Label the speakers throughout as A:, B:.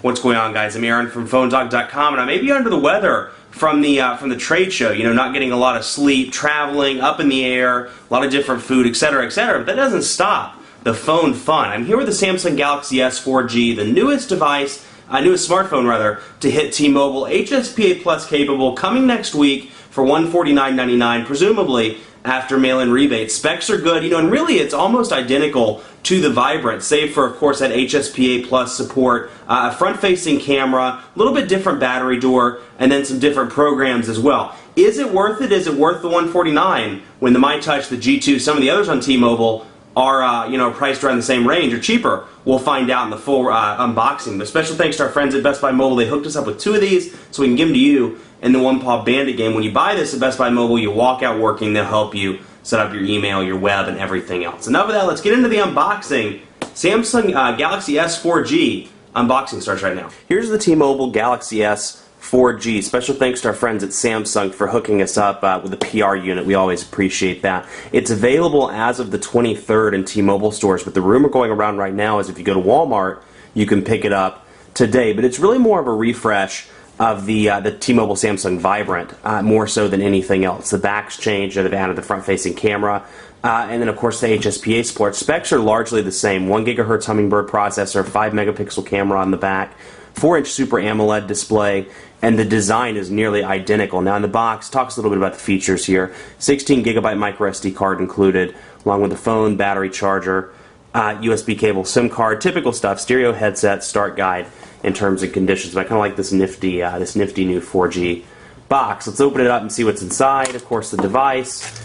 A: What's going on, guys? I'm Aaron from PhoneDog.com, and I may be under the weather from the trade show. You know, not getting a lot of sleep, traveling, up in the air, a lot of different food, etc., etc. But that doesn't stop the phone fun. I'm here with the Samsung Galaxy S 4G, the newest device, newest smartphone rather, to hit T-Mobile, HSPA Plus capable, coming next week for $149.99, presumably after mail-in rebates. Specs are good, you know, and really it's almost identical to the Vibrant, save for, of course, that HSPA Plus support, a front-facing camera, a little bit different battery door, and then some different programs as well. Is it worth it? Is it worth the $149 when the MyTouch, the G2, some of the others on T-Mobile are, you know, priced around the same range or cheaper? We'll find out in the full unboxing. But special thanks to our friends at Best Buy Mobile. They hooked us up with 2 of these so we can give them to you in the One Paw Bandit game. When you buy this at Best Buy Mobile, you walk out working. They'll help you set up your email, your web, and everything else. Enough of that. Let's get into the unboxing. Samsung Galaxy S 4G unboxing starts right now. Here's the T-Mobile Galaxy S 4G. Special thanks to our friends at Samsung for hooking us up with the PR unit. We always appreciate that. It's available as of the 23rd in T-Mobile stores, but the rumor going around right now is if you go to Walmart, you can pick it up today. But it's really more of a refresh of the T-Mobile Samsung Vibrant, more so than anything else. The back's changed, they've added the front-facing camera, and then of course the HSPA support. Specs are largely the same. 1 GHz Hummingbird processor, 5 megapixel camera on the back, 4-inch Super AMOLED display, and the design is nearly identical. Now in the box, talks a little bit about the features here. 16 gigabyte micro SD card included, along with the phone, battery charger, USB cable, SIM card, typical stuff, stereo headset, start guide, in terms and conditions. But I kind of like this nifty new 4G box. Let's open it up and see what's inside. Of course, the device.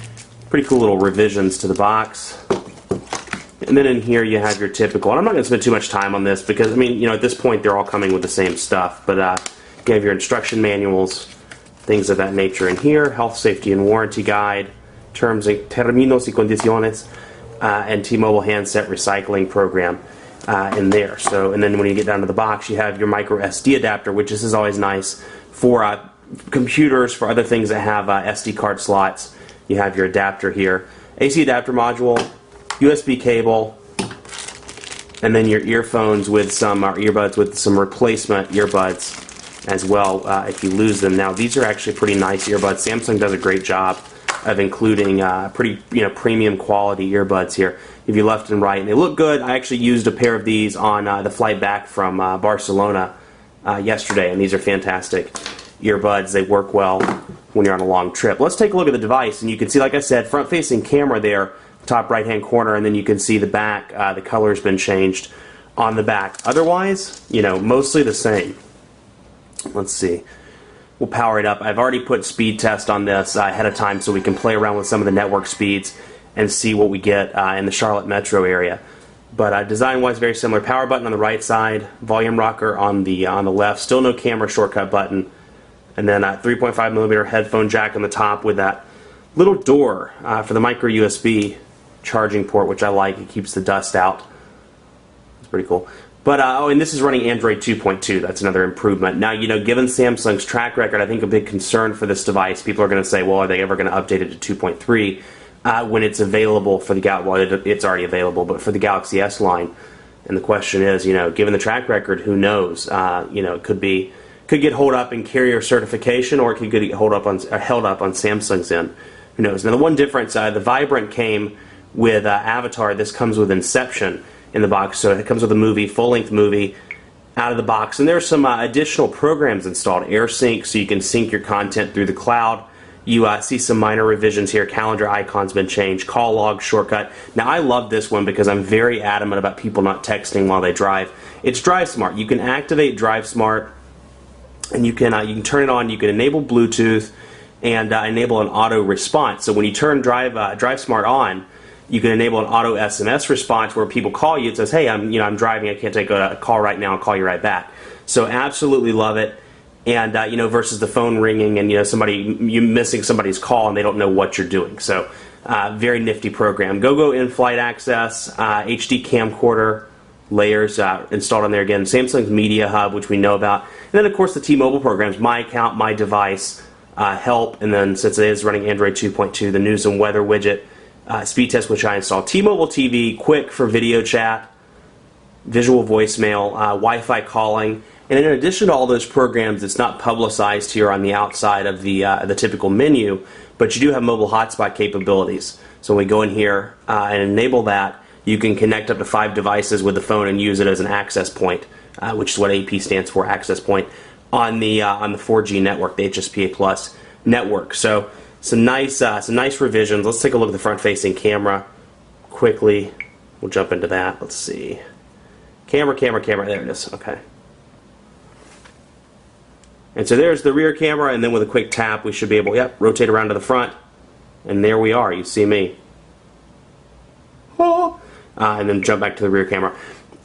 A: Pretty cool little revisions to the box. And then in here you have your typical, and I'm not going to spend too much time on this because, I mean, you know, at this point they're all coming with the same stuff. But you have your instruction manuals, things of that nature in here, health, safety, and warranty guide, terms and términos y condiciones, and T-Mobile handset recycling program in there. So, and then when you get down to the box, you have your micro SD adapter, which this is always nice for computers, for other things that have SD card slots. You have your adapter here, AC adapter module, USB cable, and then your earphones with some earbuds with some replacement earbuds as well if you lose them. Now these are actually pretty nice earbuds. Samsung does a great job of including pretty, you know, premium quality earbuds here. If you left and right, and they look good. I actually used a pair of these on the flight back from Barcelona yesterday, and these are fantastic earbuds. They work well when you're on a long trip. Let's take a look at the device, and you can see, like I said, front-facing camera there, top right-hand corner, and then you can see the back. The color's been changed on the back. Otherwise, you know, mostly the same. Let's see. We'll power it up. I've already put speed test on this ahead of time so we can play around with some of the network speeds and see what we get in the Charlotte metro area. But design-wise, very similar. Power button on the right side, volume rocker on the left. Still no camera shortcut button, and then a 3.5mm headphone jack on the top with that little door for the micro USB charging port, which I like. It keeps the dust out. It's pretty cool. But, oh, and this is running Android 2.2. That's another improvement. Now, you know, given Samsung's track record, I think a big concern for this device, people are going to say, well, are they ever going to update it to 2.3 when it's available for the Galaxy? Well, it's already available, but for the Galaxy S line. And the question is, you know, given the track record, who knows? You know, it could get hold up in carrier certification, or it could get held up on Samsung's end. Who knows? Now, the one difference, the Vibrant came with Avatar. This comes with Inception in the box, so it comes with a movie, full-length movie, out of the box. And there's some additional programs installed. AirSync, so you can sync your content through the cloud. You see some minor revisions here. Calendar icon's been changed. Call log shortcut. Now, I love this one because I'm very adamant about people not texting while they drive. It's Drive Smart. You can activate Drive Smart, and you can turn it on. You can enable Bluetooth and enable an auto response. So when you turn Drive Smart on, you can enable an auto SMS response where people call you. It says, "Hey, I'm driving. I can't take a call right now. I'll call you right back." So absolutely love it. And you know, versus the phone ringing and, you know, you missing somebody's call and they don't know what you're doing. So very nifty program. GoGo in-flight access, HD camcorder layers installed on there again. Samsung's Media Hub, which we know about, and then of course the T-Mobile programs: My Account, My Device, Help, and then since it is running Android 2.2, the News and Weather widget. Speed test, which I installed. T-Mobile TV, quick for video chat, visual voicemail, Wi-Fi calling, And in addition to all those programs, it's not publicized here on the outside of the typical menu, but you do have mobile hotspot capabilities. So when we go in here and enable that, you can connect up to 5 devices with the phone and use it as an access point, which is what AP stands for, access point, on the 4G network, the HSPA Plus network. So some nice revisions. Let's take a look at the front-facing camera quickly. We'll jump into that. Let's see. Camera. There it is. Okay. And so there's the rear camera, and then with a quick tap, we should be able, rotate around to the front, and there we are. You see me. Oh. And then jump back to the rear camera.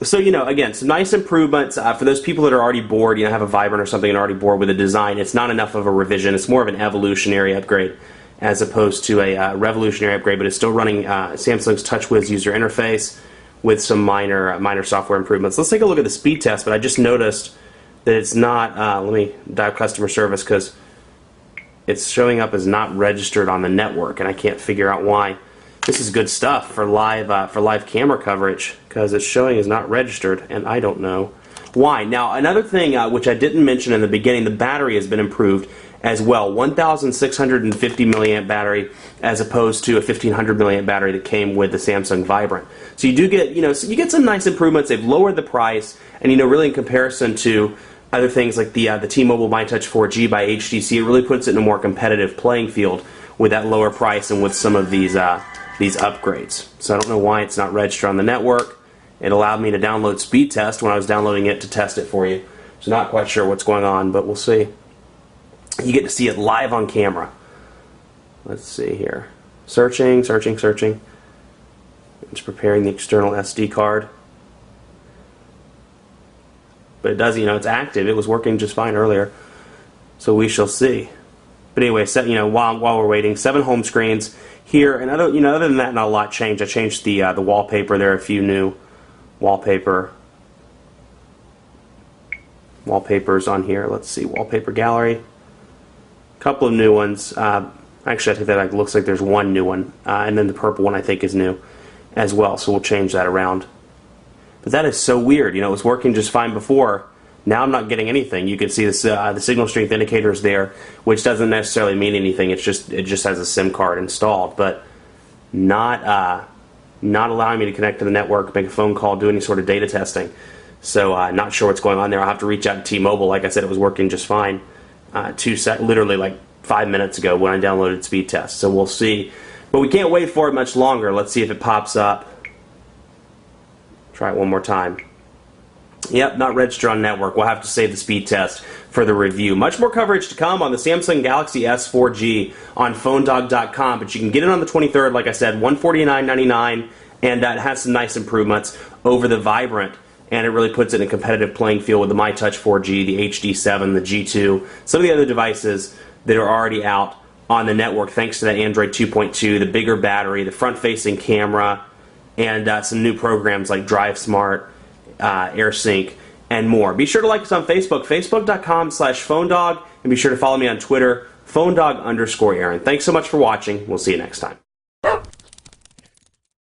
A: So, again, some nice improvements. For those people that are already bored, have a Vibrant or something and are already bored with the design, it's not enough of a revision. It's more of an evolutionary upgrade as opposed to a revolutionary upgrade, but it's still running Samsung's TouchWiz user interface with some minor software improvements. Let's take a look at the speed test, but I just noticed that it's not, let me dial customer service because it's showing up as not registered on the network, and I can't figure out why. This is good stuff for live camera coverage because it's showing as not registered, and I don't know why. Now, another thing which I didn't mention in the beginning, the battery has been improved as well. 1,650 milliamp battery as opposed to a 1,500 milliamp battery that came with the Samsung Vibrant. So you do get, you get some nice improvements. They've lowered the price, and really in comparison to other things like the T-Mobile MyTouch 4G by HTC, it really puts it in a more competitive playing field with that lower price and with some of these upgrades. So I don't know why it's not registered on the network. It allowed me to download speed test when I was downloading it to test it for you. So not quite sure what's going on, but we'll see. You get to see it live on camera. Let's see here. Searching. It's preparing the external SD card. But it does, it's active. It was working just fine earlier. So we shall see. But anyway, while we're waiting, 7 home screens here, and other than that, not a lot changed. I changed the wallpaper. There are a few new wallpapers on here. Let's see, wallpaper gallery. A couple of new ones. Actually, I think that looks like there's one new one, and then the purple one I think is new as well. So we'll change that around. But that is so weird. It was working just fine before. Now I'm not getting anything. You can see this, the signal strength indicators there, which doesn't necessarily mean anything. It just has a SIM card installed, but not allowing me to connect to the network, make a phone call, do any sort of data testing. So not sure what's going on there. I'll have to reach out to T-Mobile. Like I said, it was working just fine. Literally like 5 minutes ago when I downloaded speed test. So we'll see. But we can't wait for it much longer. Let's see if it pops up. Try it one more time. Yep, not registered on network. We'll have to save the speed test for the review. Much more coverage to come on the Samsung Galaxy S 4G on PhoneDog.com, but you can get it on the 23rd, like I said, $149.99, and it has some nice improvements over the Vibrant, and it really puts it in a competitive playing field with the MyTouch 4G, the HD7, the G2, some of the other devices that are already out on the network thanks to that Android 2.2, the bigger battery, the front-facing camera, and some new programs like DriveSmart, AirSync, and more. Be sure to like us on Facebook, facebook.com/PhoneDog, and be sure to follow me on Twitter, PhoneDog_Aaron. Thanks so much for watching. We'll see you next time.